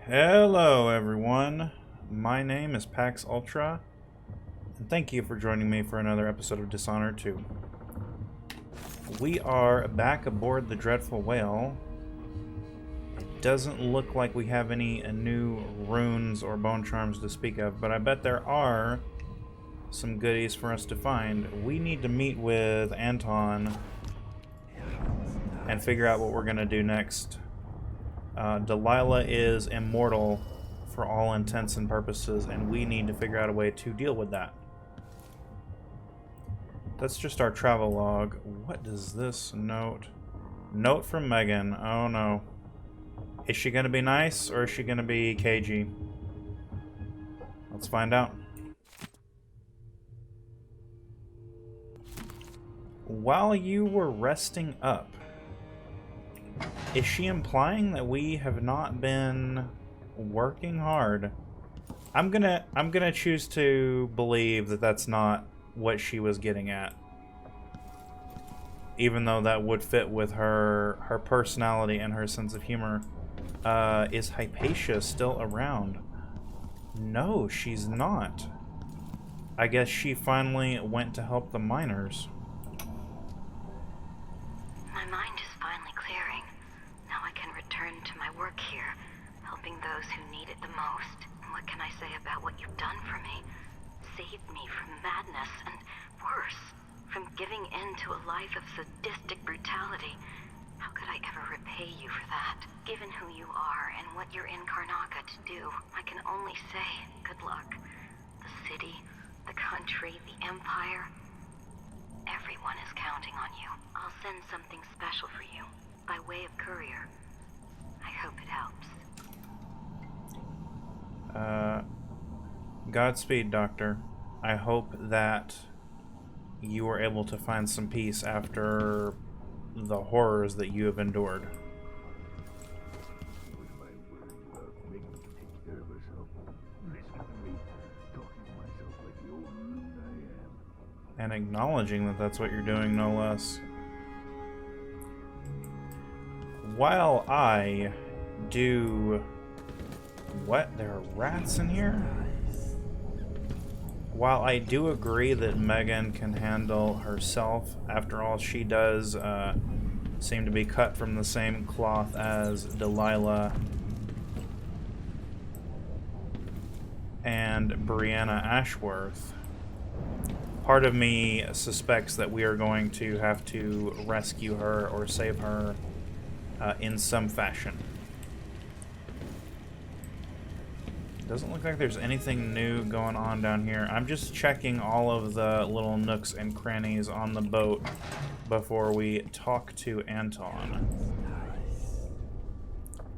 Hello everyone, my name is Pax Ultra, and thank you for joining me for another episode of Dishonored 2. We are back aboard the Dreadful Whale. It doesn't look like we have any new runes or bone charms to speak of, but I bet there are some goodies for us to find. We need to meet with Anton and figure out what we're going to do next. Delilah is immortal for all intents and purposes, and we need to figure out a way to deal with that. That's just our travel log. What is this note? Note from Megan. Oh no. Is she going to be nice, or is she going to be cagey? Let's find out. While you were resting up, is she implying that we have not been working hard? I'm gonna choose to believe that that's not what she was getting at, even though that would fit with her personality and her sense of humor. Is Hypatia still around? No, she's not. I guess she finally went to help the miners. My mind is finally clearing. Now I can return to my work here, helping those who need it the most. What can I say about what you've done for me? Saved me from madness and worse, from giving in to a life of sadistic brutality. How could I ever repay you for that? Given who you are and what you're in Karnaca to do, I can only say good luck. The city, the country, the empire, everyone is counting on you. I'll send something special for you, by way of courier. I hope it helps. Godspeed, Doctor. I hope that you were able to find some peace after the horrors that you have endured. And acknowledging that that's what you're doing, no less. While I do... What? There are rats in here? While I do agree that Megan can handle herself, after all, she does seem to be cut from the same cloth as Delilah and Brianna Ashworth. Part of me suspects that we are going to have to rescue her or save her in some fashion. Doesn't look like there's anything new going on down here. I'm just checking all of the little nooks and crannies on the boat before we talk to Anton.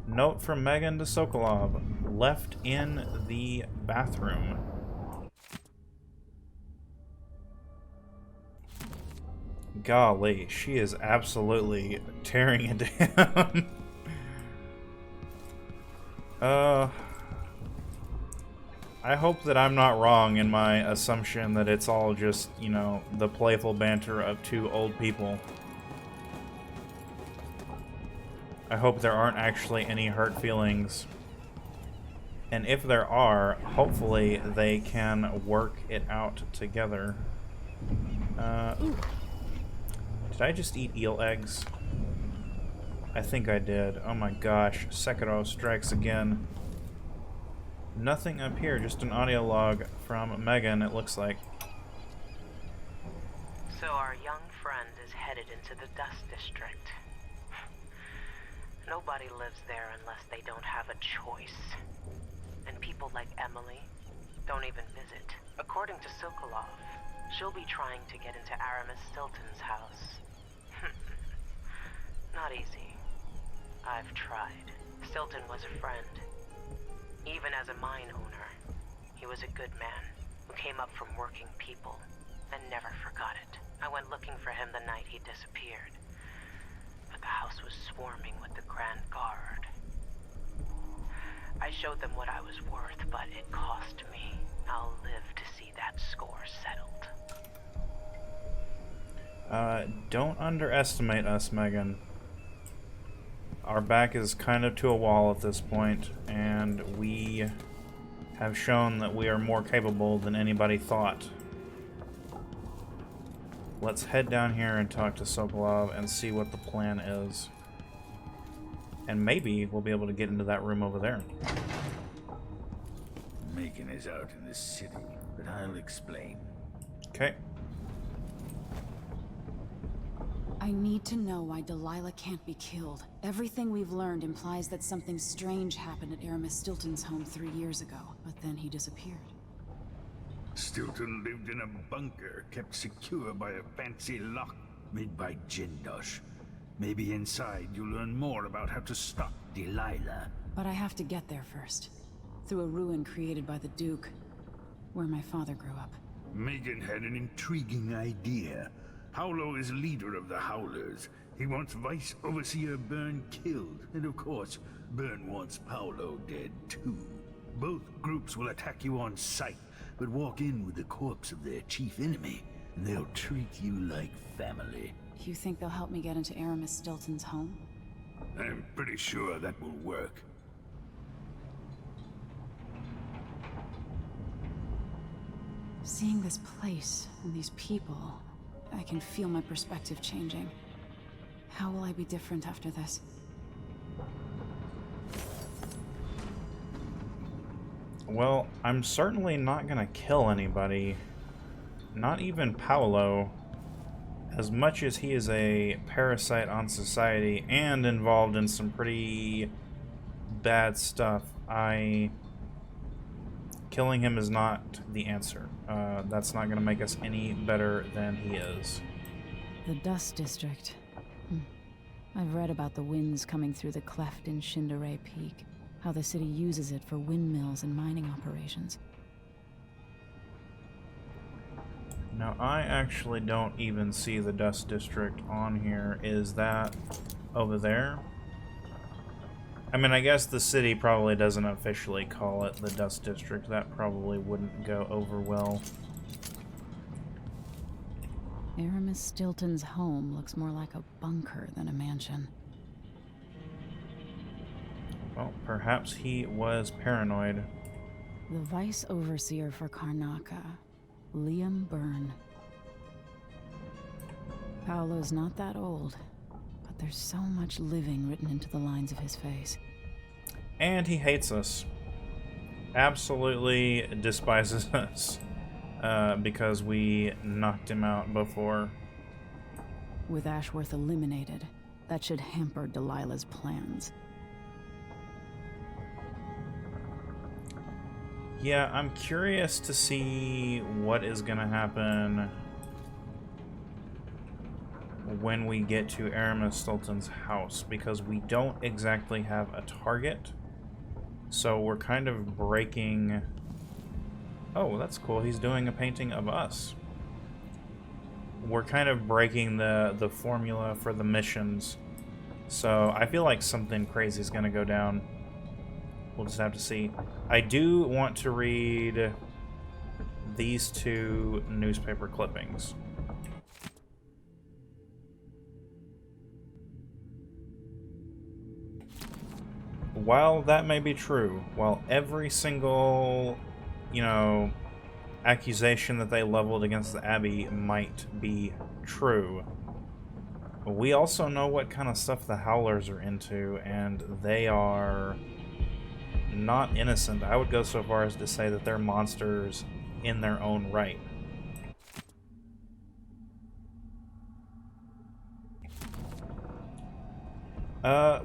Note from Megan to Sokolov, left in the bathroom. Golly, she is absolutely tearing it down. I hope that I'm not wrong in my assumption that it's all just, you know, the playful banter of two old people. I hope there aren't actually any hurt feelings. And if there are, hopefully they can work it out together. Ooh. Did I just eat eel eggs? I think I did. Oh my gosh, Sekiro strikes again. Nothing up here, just an audio log from Megan, it looks like. So our young friend is headed into the Dust District. Nobody lives there unless they don't have a choice. And people like Emily don't even visit. According to Sokolov, she'll be trying to get into Aramis Stilton's house. Not easy. I've tried. Stilton was a friend. Even as a mine owner, he was a good man who came up from working people and never forgot it. I went looking for him the night he disappeared, but the house was swarming with the Grand Guard. I showed them what I was worth, but it cost me. I'll live to see that score settled. Don't underestimate us, Megan. Our back is kind of to a wall at this point, and and we have shown that we are more capable than anybody thought. Let's head down here and talk to Sokolov and see what the plan is. And maybe we'll be able to get into that room over there. Megan is out in the city, but I'll explain. Okay. I need to know why Delilah can't be killed. Everything we've learned implies that something strange happened at Aramis Stilton's home 3 years ago, but then he disappeared. Stilton lived in a bunker, kept secure by a fancy lock made by Jindosh. Maybe inside you'll learn more about how to stop Delilah. But I have to get there first. Through a ruin created by the Duke, where my father grew up. Megan had an intriguing idea. Paolo is leader of the Howlers. He wants Vice Overseer Byrne killed, and of course, Byrne wants Paolo dead too. Both groups will attack you on sight, but walk in with the corpse of their chief enemy, and they'll treat you like family. You think they'll help me get into Aramis Stilton's home? I'm pretty sure that will work. Seeing this place and these people, I can feel my perspective changing. How will I be different after this? Well, I'm certainly not gonna kill anybody. Not even Paolo. As much as he is a parasite on society and involved in some pretty bad stuff, killing him is not the answer. That's not gonna make us any better than he is. The Dust District. I've read about the winds coming through the cleft in Shindaray Peak. How the city uses it for windmills and mining operations. Now, I actually don't even see the Dust District on here. Is that over there? I mean, I guess the city probably doesn't officially call it the Dust District. That probably wouldn't go over well. Aramis Stilton's home looks more like a bunker than a mansion. Well, perhaps he was paranoid. The Vice Overseer for Karnaca, Liam Byrne. Paolo's not that old, but there's so much living written into the lines of his face. And he hates us. Absolutely despises us. Because we knocked him out before. With Ashworth eliminated, that should hamper Delilah's plans. Yeah, I'm curious to see what is gonna happen when we get to Aramis Stilton's house, because we don't exactly have a target. So we're kind of breaking... Oh, that's cool. He's doing a painting of us. We're kind of breaking the formula for the missions. So I feel like something crazy is going to go down. We'll just have to see. I do want to read these two newspaper clippings. While that may be true, while every single, you know, accusation that they leveled against the Abbey might be true, we also know what kind of stuff the Howlers are into, and they are not innocent. I would go so far as to say that they're monsters in their own right.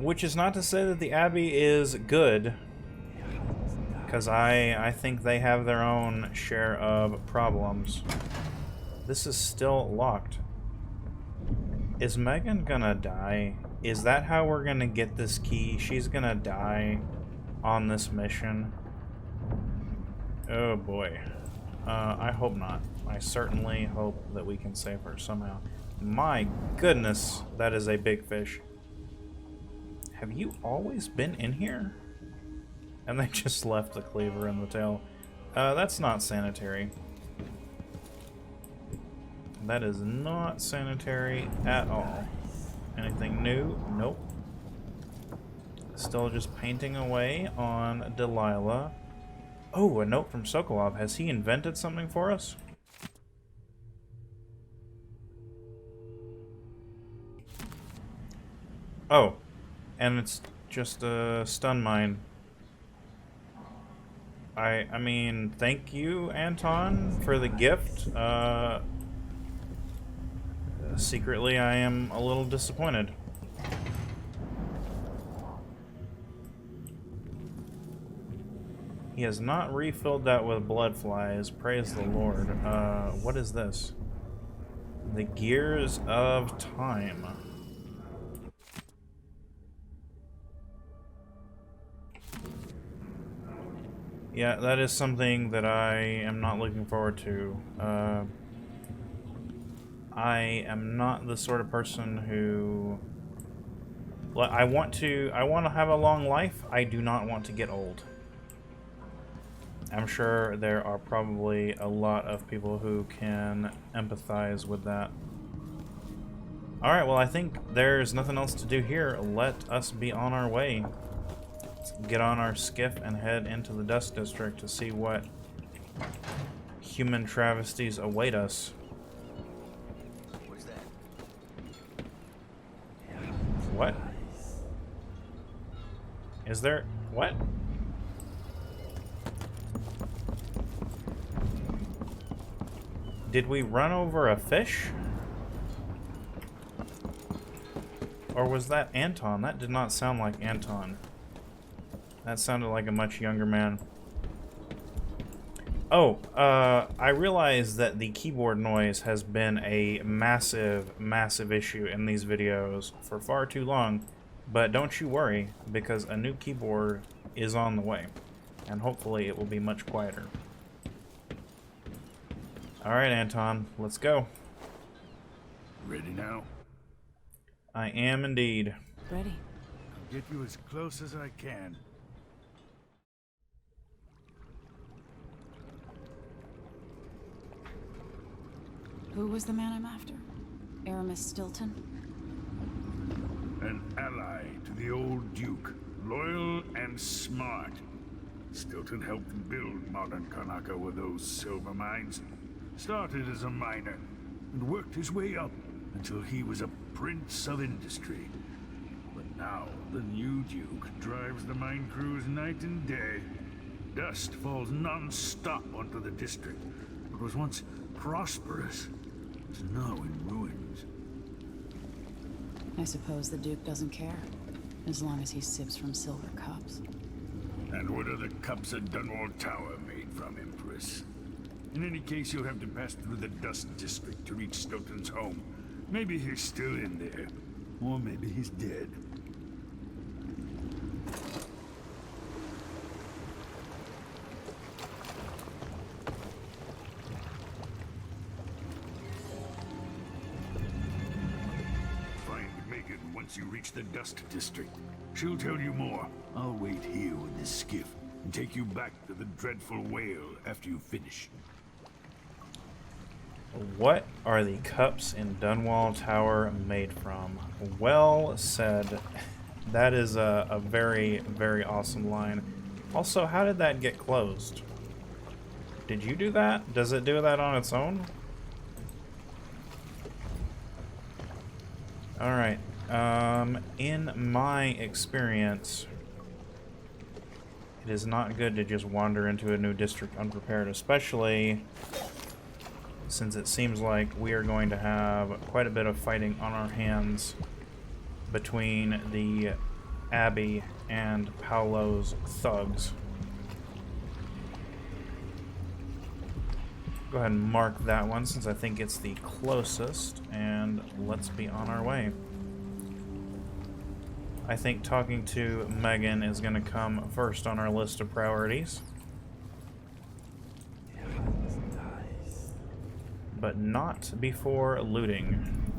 Which is not to say that the Abbey is good, because I think they have their own share of problems. This is still locked. Is Megan gonna die? Is that how we're gonna get this key? She's gonna die on this mission? Oh boy. I hope not. I certainly hope that we can save her somehow. My goodness, that is a big fish. Have you always been in here? And they just left the cleaver and the tail. That's not sanitary. That is not sanitary at all. Anything new? Nope. Still just painting away on Delilah. Oh, a note from Sokolov. Has he invented something for us? Oh, and it's just a stun mine. I mean, thank you, Anton, for the gift. Secretly, I am a little disappointed. He has not refilled that with blood flies. Praise the Lord. What is this? The Gears of Time. Yeah, that is something that I am not looking forward to. I am not the sort of person who... I want to have a long life. I do not want to get old. I'm sure there are probably a lot of people who can empathize with that. Alright, well, I think there's nothing else to do here. Let us be on our way. Let's get on our skiff and head into the Dust District to see what human travesties await us. What's that? What? Is there... what? Did we run over a fish? Or was that Anton? That did not sound like Anton. That sounded like a much younger man. Oh, I realize that the keyboard noise has been a massive, massive issue in these videos for far too long. But don't you worry, because a new keyboard is on the way. And hopefully it will be much quieter. Alright, Anton, let's go. Ready now? I am indeed. Ready. I'll get you as close as I can. Who was the man I'm after? Aramis Stilton? An ally to the old Duke. Loyal and smart. Stilton helped build modern Karnaca with those silver mines. Started as a miner and worked his way up until he was a prince of industry. But now the new Duke drives the mine crews night and day. Dust falls non-stop onto the district. It was once prosperous. It's now in ruins. I suppose the Duke doesn't care, as long as he sips from silver cups. And what are the cups at Dunwall Tower made from, Empress? In any case, you'll have to pass through the Dust District to reach Stilton's home. Maybe he's still in there. Or maybe he's dead. Find Megan once you reach the Dust District. She'll tell you more. I'll wait here with this skiff and take you back to the dreadful whale after you finish. What are the cups in Dunwall Tower made from? Well said. That is a very, very awesome line. Also, how did that get closed? Did you do that? Does it do that on its own? Alright. In my experience, it is not good to just wander into a new district unprepared, especially since it seems like we are going to have quite a bit of fighting on our hands between the Abbey and Paolo's thugs. Go ahead and mark that one since I think it's the closest, and let's be on our way. I think talking to Megan is going to come first on our list of priorities. But not before looting.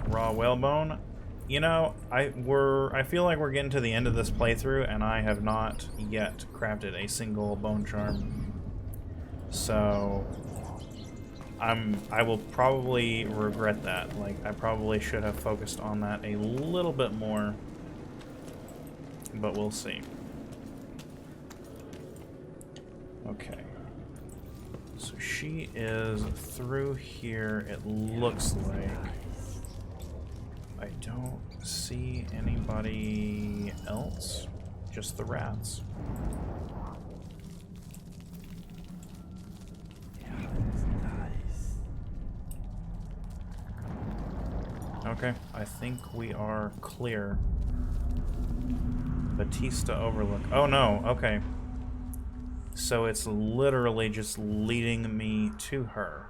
Raw whalebone. You know, I feel like we're getting to the end of this playthrough, and I have not yet crafted a single bone charm. So I will probably regret that. Like, I probably should have focused on that a little bit more. But we'll see. Okay. So she is through here, it looks like. I don't see anybody else. Just the rats. Okay, I think we are clear. Batista Overlook. Oh no, okay. So it's literally just leading me to her.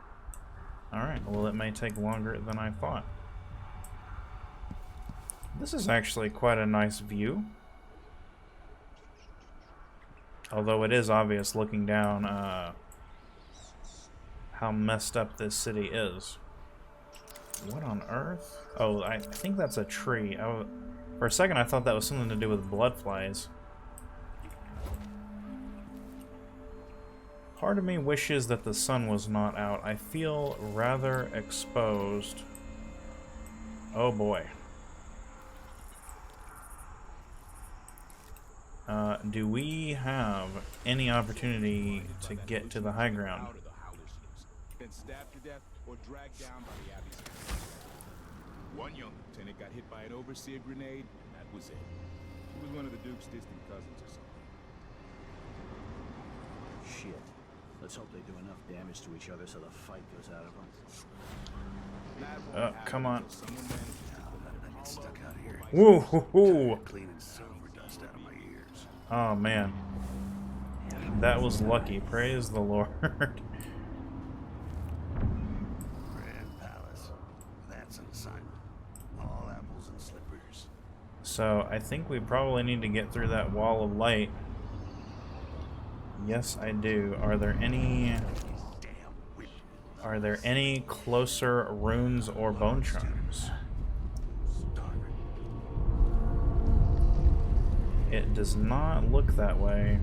Alright, well it may take longer than I thought. This is actually quite a nice view. Although it is obvious looking down how messed up this city is. What on earth? Oh, I think that's a tree. For a second I thought that was something to do with blood flies. Part of me wishes that the sun was not out. I feel rather exposed. Oh boy. Do we have any opportunity to get to the high ground? Been stabbed to death or dragged down by the Abbey's guards. One young lieutenant got hit by an overseer grenade, and that was it. He was one of the Duke's distant cousins or something. Shit. Let's hope they do enough damage to each other so the fight goes out of them. Come on. I get stuck out here. Woo hoo hoo! Cleaning silver dust out of my ears. Oh man. That was lucky. Praise the Lord. Grand Palace. That's an assignment. All apples and slippers. So I think we probably need to get through that wall of light. Yes, I do. Are there any closer runes or bone charms? It does not look that way.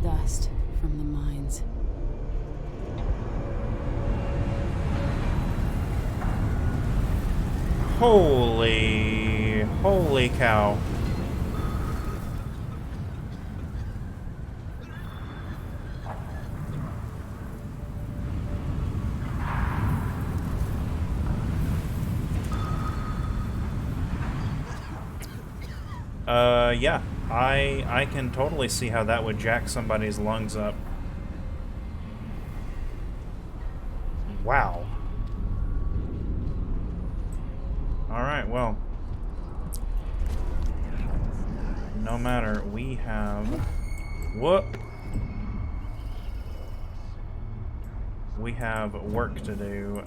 Dust from the mines. Holy cow. Yeah, I can totally see how that would jack somebody's lungs up. Wow. Alright, well. No matter, we have... Whoop! We have work to do.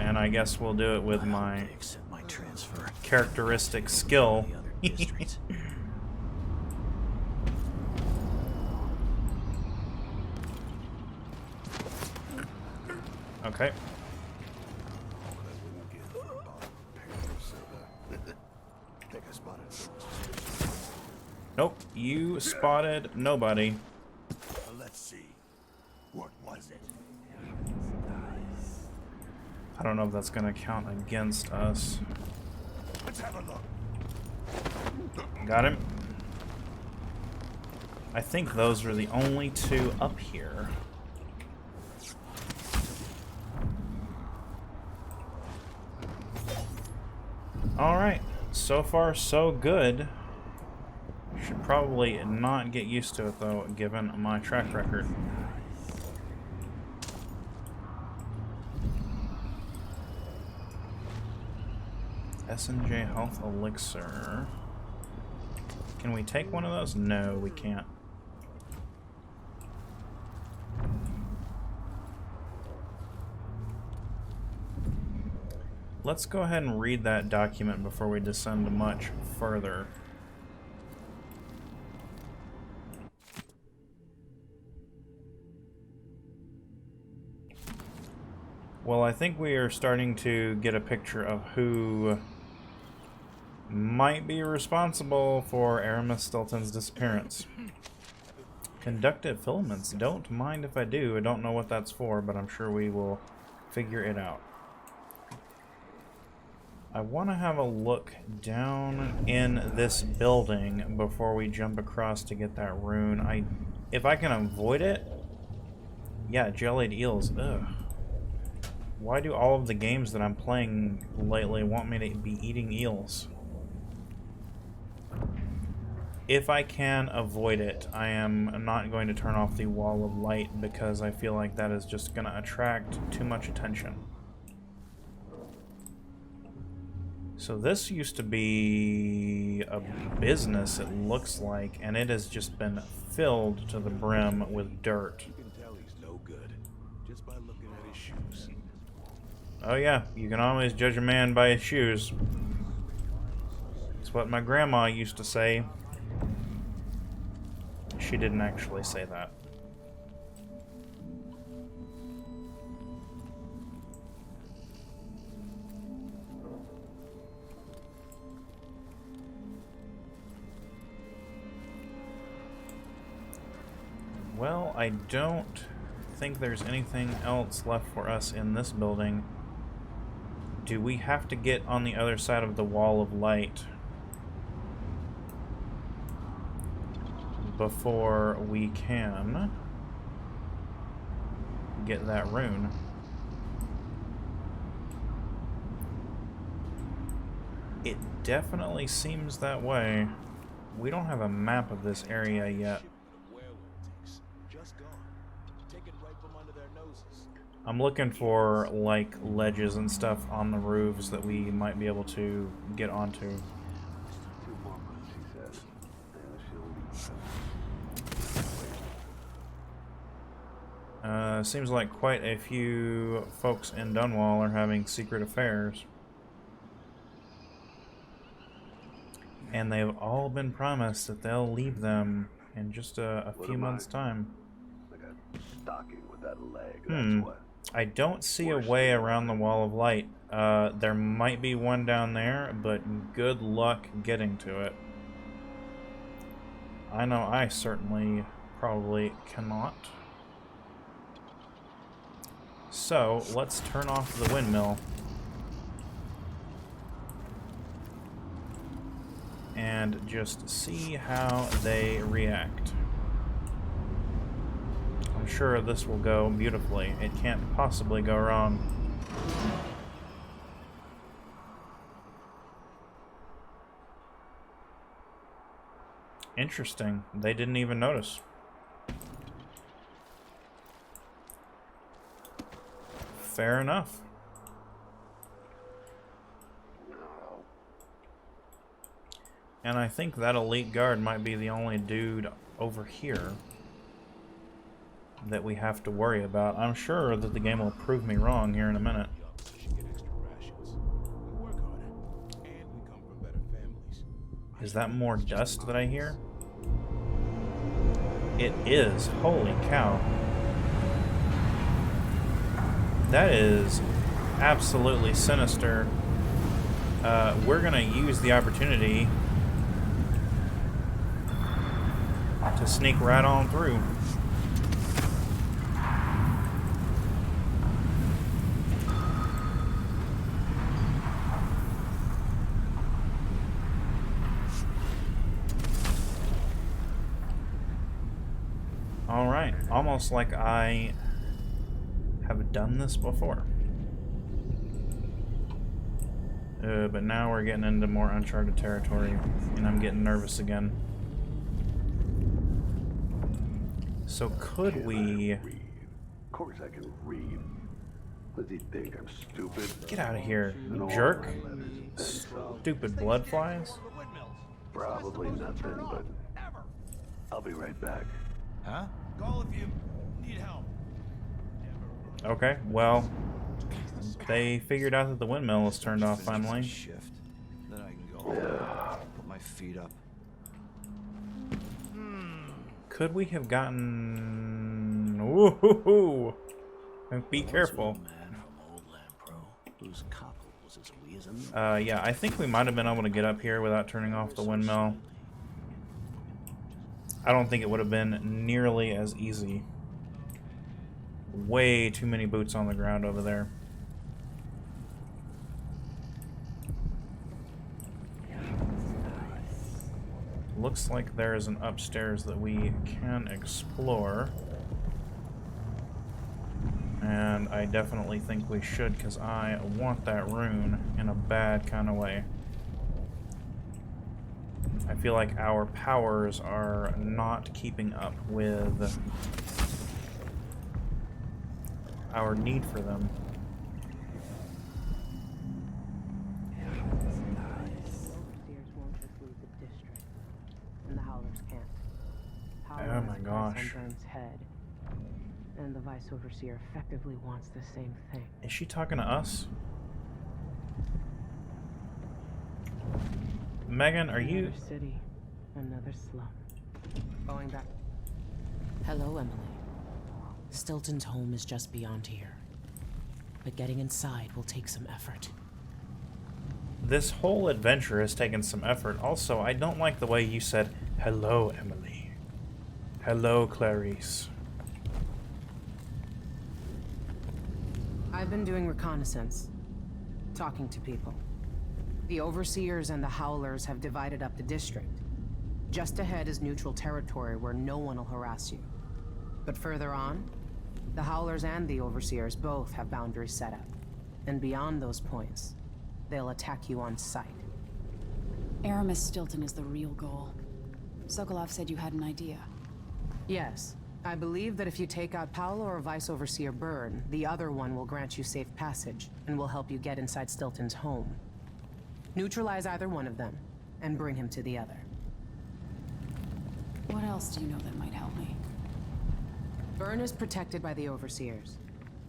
And I guess we'll do it with my characteristic skill. Okay. Nope, you spotted nobody. Let's see. What was it? I don't know if that's gonna count against us. Let's have a look. Got him. I think those are the only two up here. Alright, so far so good. Should probably not get used to it though, given my track record. S&J Health Elixir. Can we take one of those? No, we can't. Let's go ahead and read that document before we descend much further. Well, I think we are starting to get a picture of who might be responsible for Aramis Stilton's disappearance. Conductive filaments. Don't mind if I do. I don't know what that's for, but I'm sure we will figure it out. I want to have a look down in this building before we jump across to get that rune. If I can avoid it... Yeah, jellied eels. Ugh. Why do all of the games that I'm playing lately want me to be eating eels? If I can avoid it, I am not going to turn off the wall of light because I feel like that is just going to attract too much attention. So this used to be a business, it looks like, and it has just been filled to the brim with dirt. You can tell he's no good just by looking at his shoes. Oh yeah, you can always judge a man by his shoes. It's what my grandma used to say. She didn't actually say that. Well, I don't think there's anything else left for us in this building. Do we have to get on the other side of the wall of light before we can get that rune? It definitely seems that way. We don't have a map of this area yet. I'm looking for, like, ledges and stuff on the roofs that we might be able to get onto. Seems like quite a few folks in Dunwall are having secret affairs. And they've all been promised that they'll leave them in just a few months' time. Like a stocking with that leg, that's what. I don't see a way around the wall of light. There might be one down there, but good luck getting to it. I know I certainly probably cannot. So, let's turn off the windmill. And just see how they react. I'm sure this will go beautifully. It can't possibly go wrong. Interesting. They didn't even notice. Fair enough. And I think that elite guard might be the only dude over here that we have to worry about. I'm sure that the game will prove me wrong here in a minute. Is that more dust that I hear? It is. Holy cow. That is absolutely sinister. We're gonna use the opportunity to sneak right on through. Alright, almost like I have done this before. But now we're getting into more uncharted territory, and I'm getting nervous again. So could we... Of course I can read. Does he think I'm stupid? Get out of here, you jerk. Stupid blood flies. Probably nothing, but I'll be right back. Huh? Call if you need help. Okay, well, they figured out that the windmill is turned off finally. Shift. Then I can go put my feet up. Could we have gotten... Ooh, be careful. Man from Old Land Pro, whose cockle was as wheel Yeah, I think we might have been able to get up here without turning off the windmill. I don't think it would have been nearly as easy. Way too many boots on the ground over there. Looks like there is an upstairs that we can explore. And I definitely think we should, because I want that rune in a bad kind of way. I feel like our powers are not keeping up with our need for them. Oh my gosh. And the Vice Overseer effectively wants the same thing. Is she talking to us? Megan, are you... Another city, another slum. Going back. Hello, Emily. Stilton's home is just beyond here. But getting inside will take some effort. This whole adventure has taken some effort. Also, I don't like the way you said, "Hello, Emily." Hello, Clarice. I've been doing reconnaissance. Talking to people. The Overseers and the Howlers have divided up the district. Just ahead is neutral territory where no one will harass you. But further on, the Howlers and the Overseers both have boundaries set up. And beyond those points, they'll attack you on sight. Aramis Stilton is the real goal. Sokolov said you had an idea. Yes. I believe that if you take out Paolo or Vice Overseer Byrne, the other one will grant you safe passage, and will help you get inside Stilton's home. Neutralize either one of them, and bring him to the other. What else do you know that might help me? Byrne is protected by the Overseers.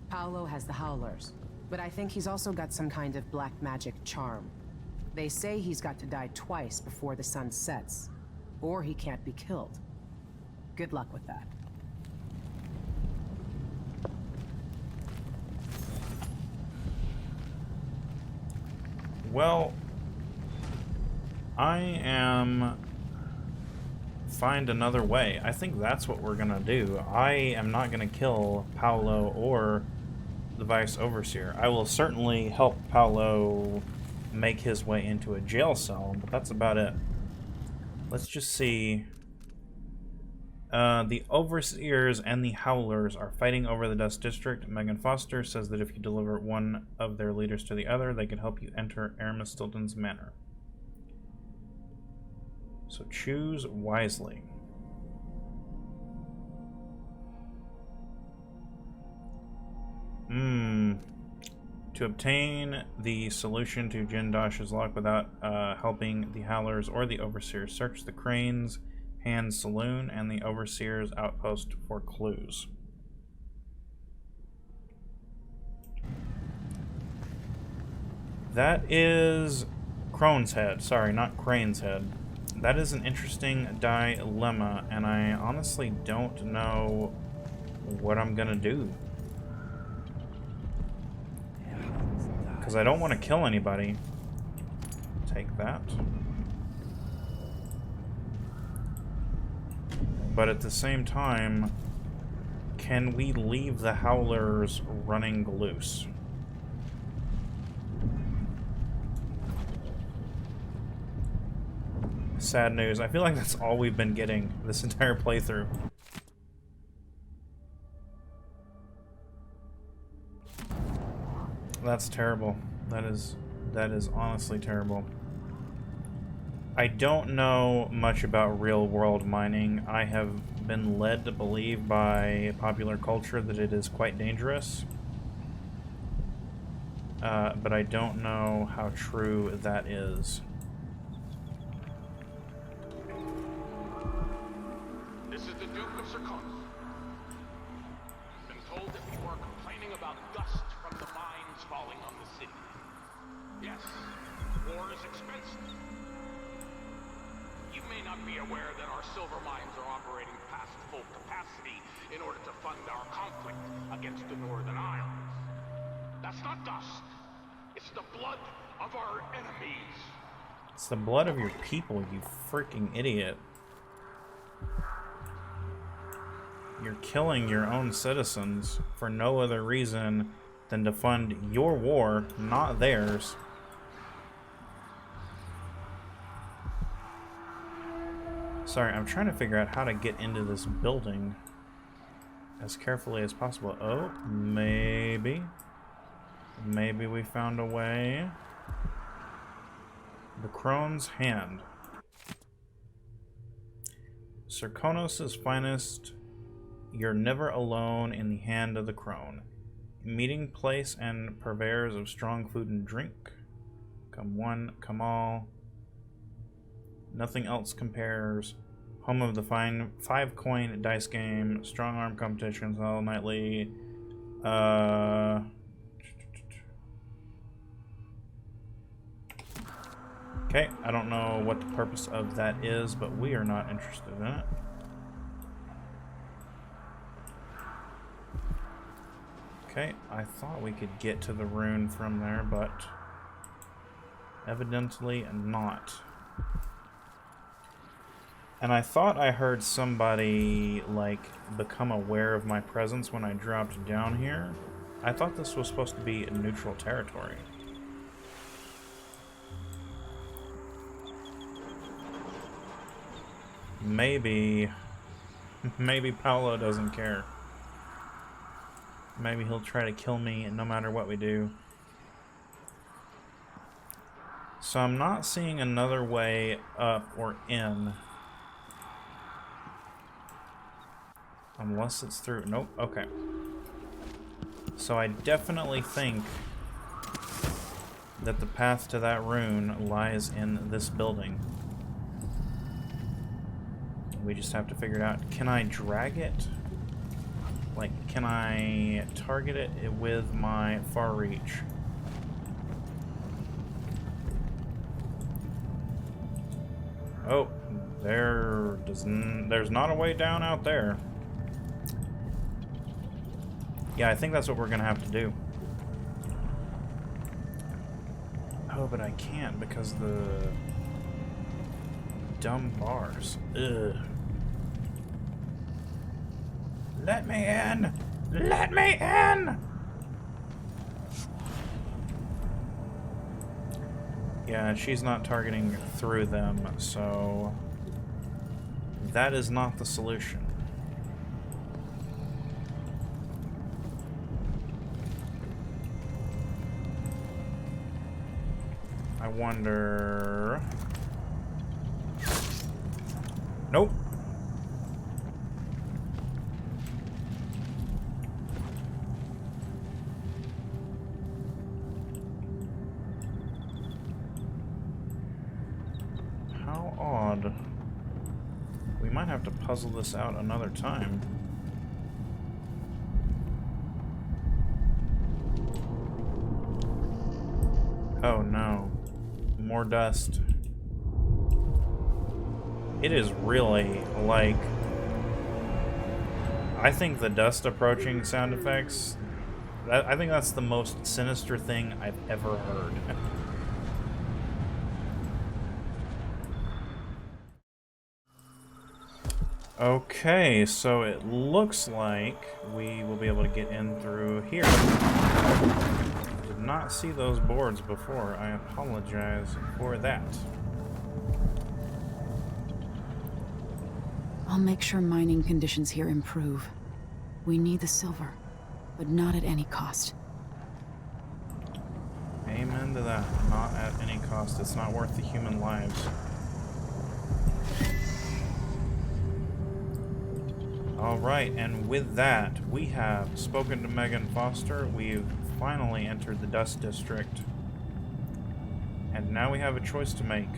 Paolo has the Howlers, but I think he's also got some kind of black magic charm. They say he's got to die twice before the sun sets, or he can't be killed. Good luck with that. Well, I am... find another way. I think that's what we're gonna do. I am not gonna kill Paolo or the Vice Overseer. I will certainly help Paolo make his way into a jail cell, but that's about it. Let's just see. The Overseers and the Howlers are fighting over the Dust District. Megan Foster says that if you deliver one of their leaders to the other, they can help you enter Aramis Stilton's manor. So choose wisely. To obtain the solution to Jin Dash's lock without helping the Howlers or the Overseers, search the Crane's Hand Saloon and the Overseer's outpost for clues. That is Crone's head. Sorry, not Crane's head. That is an interesting dilemma, and I honestly don't know what I'm gonna do. Because I don't want to kill anybody. Take that. But at the same time, can we leave the Howlers running loose? Sad news. I feel like that's all we've been getting this entire playthrough. That's terrible. That is honestly terrible. I don't know much about real-world mining. I have been led to believe by popular culture that it is quite dangerous. But I don't know how true that is. This is the Duke of Circonus. I've been told that people are complaining about dust from the mines falling on the city. Yes, war is expensive. You may not be aware that our silver mines are operating past full capacity in order to fund our conflict against the Northern Isles. That's not dust. It's the blood of our enemies. It's the blood of your people, you freaking idiot. You're killing your own citizens for no other reason than to fund your war, not theirs. Sorry, I'm trying to figure out how to get into this building as carefully as possible. Oh, maybe. Maybe we found a way. The Crone's Hand. Serkonos' finest. You're never alone in the hand of the Crone. Meeting place and purveyors of strong food and drink. Come one, come all. Nothing else compares. Home of the fine 5-coin dice game. Strong arm competitions all nightly. Okay, I don't know what the purpose of that is, but we are not interested in it. Okay, I thought we could get to the rune from there, but evidently not. And I thought I heard somebody, like, become aware of my presence when I dropped down here. I thought this was supposed to be a neutral territory. Maybe Paolo doesn't care. Maybe he'll try to kill me no matter what we do. So I'm not seeing another way up or in. Unless it's through... Nope, okay. So I definitely think that the path to that rune lies in this building. We just have to figure it out. Can I drag it? Like, can I target it with my far reach? Oh, there's not a way down out there. Yeah, I think that's what we're gonna have to do. Oh, but I can't because the dumb bars. Ugh. Let me in! Let me in! Yeah, she's not targeting through them, so that is not the solution. I wonder... Nope. How odd. We might have to puzzle this out another time. Oh no. More dust. It is really, like... I think the dust approaching sound effects... I think that's the most sinister thing I've ever heard. Okay, so it looks like we will be able to get in through here. Did not see those boards before. I apologize for that. I'll make sure mining conditions here improve. We need the silver, but not at any cost. Amen to that. Not at any cost. It's not worth the human lives. Alright, and with that, we have spoken to Megan Foster. We've finally entered the Dust District. And now we have a choice to make.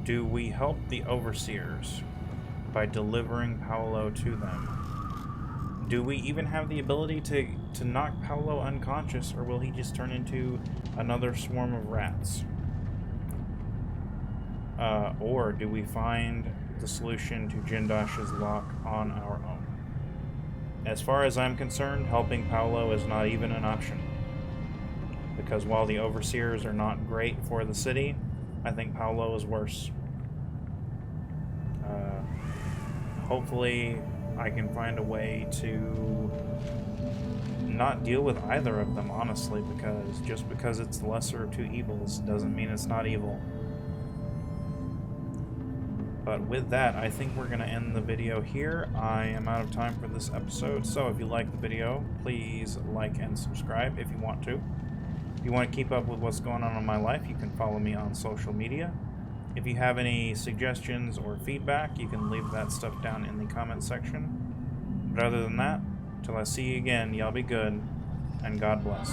Do we help the Overseers by delivering Paolo to them? Do we even have the ability to knock Paolo unconscious, or will he just turn into another swarm of rats? Or do we find the solution to Jindosh's lock on our own? As far as I'm concerned, helping Paolo is not even an option. The because while the overseers are not great for the city, I think Paolo is worse. Hopefully I can find a way to not deal with either of them, honestly, because just because it's the lesser of two evils doesn't mean it's not evil. But with that, I think we're going to end the video here. I am out of time for this episode, so if you like the video, please like and subscribe if you want to. If you want to keep up with what's going on in my life, you can follow me on social media. If you have any suggestions or feedback, you can leave that stuff down in the comment section. But other than that, till I see you again, y'all be good, and God bless.